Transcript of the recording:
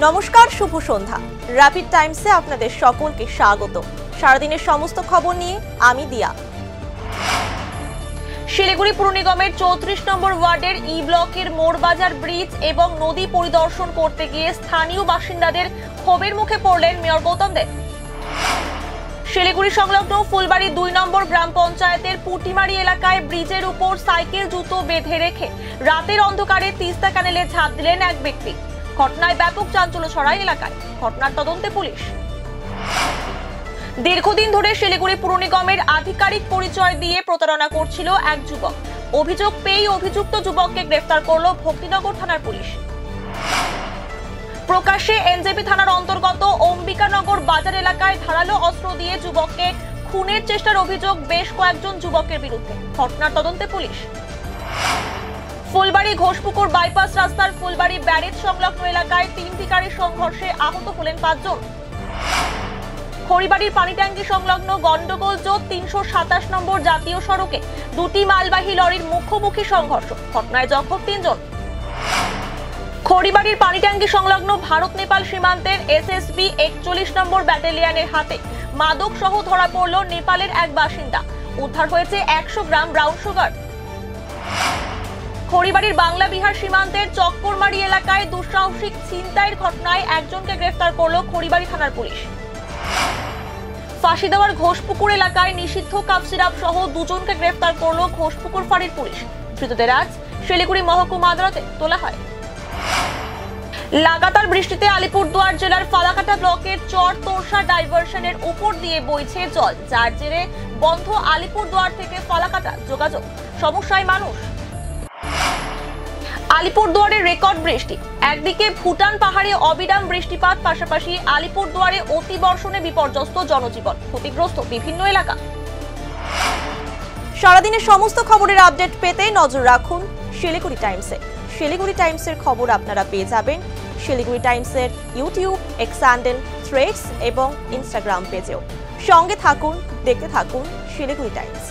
নমস্কার, শুভ সন্ধ্যা। র্যাপিড টাইমসে আপনাদের সকলকে স্বাগত। সারাদিনের সমস্ত খবর নিয়ে আমি দিয়া। শিলিগুড়ি পুর নিগমের 34 নম্বর ওয়ার্ডের ই ব্লকের মোড়বাজার ব্রিজ এবং নদী পরিদর্শন করতে গিয়ে স্থানীয় বাসিন্দাদের ক্ষোভের মুখে পড়লেন মেয়র গৌতম দেব। শিলিগুড়ি সংলগ্ন ফুলবাড়ি 2 নম্বর গ্রাম পঞ্চায়েতের পুটিমারি এলাকায় ব্রিজের উপর সাইকেল জুতো বেঁধে রেখে রাতের অন্ধকারে তিস্তা ক্যানেলে ঝাঁপ দিলেন এক ব্যক্তি। ঘটনায় ব্যাপক চাঞ্চল্য ছড়ায় এলাকায়। ঘটনার তদন্তে পুলিশ। দীর্ঘদিন ধরে শিলিগুড়ি পুর নিগমের আধিকারিক পরিচয় দিয়ে প্রতারণা করছিল এক যুবক। অভিযোগ পেয়ে অভিযুক্ত যুবককে গ্রেফতার করল ভক্তিনগর থানার পুলিশ। প্রকাশ্যে এনজেপি থানার অন্তর্গত অম্বিকানগর বাজার এলাকায় ধারালো অস্ত্র দিয়ে যুবককে খুনের চেষ্টার অভিযোগ বেশ কয়েকজন যুবকের বিরুদ্ধে। ঘটনার তদন্তে পুলিশ। ফুলবাড়ি ঘোষপুকুর বাইপাস রাস্তার ফুলবাড়ি ব্যারেজ সংলগ্ন এলাকায় 3টি গাড়ির সংঘর্ষে আহত হলেন 5 জন। খড়িবাড়ির পানিট্যাঙ্কি সংলগ্ন গন্ডগোল জোট 327 নম্বর জাতীয় সড়কে 2টি মালবাহী লরির মুখোমুখি সংঘর্ষ। ঘটনায় জখম 3 জন। খড়িবাড়ির পানিট্যাঙ্কি সংলগ্ন ভারত নেপাল সীমান্তের এসএসবি 41 নম্বর ব্যাটালিয়নের হাতে মাদক সহ ধরা পড়ল নেপালের এক বাসিন্দা। উদ্ধার হয়েছে 100 গ্রাম ব্রাউন সুগার। খড়িবাড়ির বাংলা বিহার সীমান্তের চক্করমারি এলাকায় দুঃসাহসিক ছিনতাইয়ের ঘটনায় একজনকে গ্রেফতার করল খড়িবাড়ি থানার পুলিশ। ফাঁসি দেওয়ার ঘোষপুকুর এলাকায় নিষিদ্ধ কাপ সিরাপ সহ 2 জনকে গ্রেফতার করল ঘোষপুকুর ফাঁড়ির পুলিশ। ধৃতদের আজ শিলিগুড়ি মহকুমা আদালতে তোলা হয়। লাগাতার বৃষ্টিতে আলিপুরদুয়ার জেলার ফালাকাটা ব্লকের চর তোরসা ডাইভারশনের উপর দিয়ে বইছে জল, যার জেরে বন্ধ আলিপুরদুয়ার থেকে ফালাকাটা যোগাযোগ। সমস্যায় মানুষ। আলিপুরদুয়ারে রেকর্ড বৃষ্টি। একদিকে ভুটান পাহাড়ে অবিরাম বৃষ্টিপাত, পাশাপাশি আলিপুরদুয়ারে অতিবর্ষণে বিপর্যস্ত জনজীবন, ক্ষতিগ্রস্ত বিভিন্ন এলাকা। সারাদিনের সমস্ত খবরের আপডেট পেতে নজর রাখুন শিলিগুড়ি টাইমসে। শিলিগুড়ি টাইমসের খবর আপনারা পেয়ে যাবেন শিলিগুড়ি টাইমসের ইউটিউব, এক্স হ্যান্ডেল, থ্রেডস এবং ইনস্টাগ্রাম পেজেও। সঙ্গে থাকুন, দেখতে থাকুন শিলিগুড়ি টাইমস।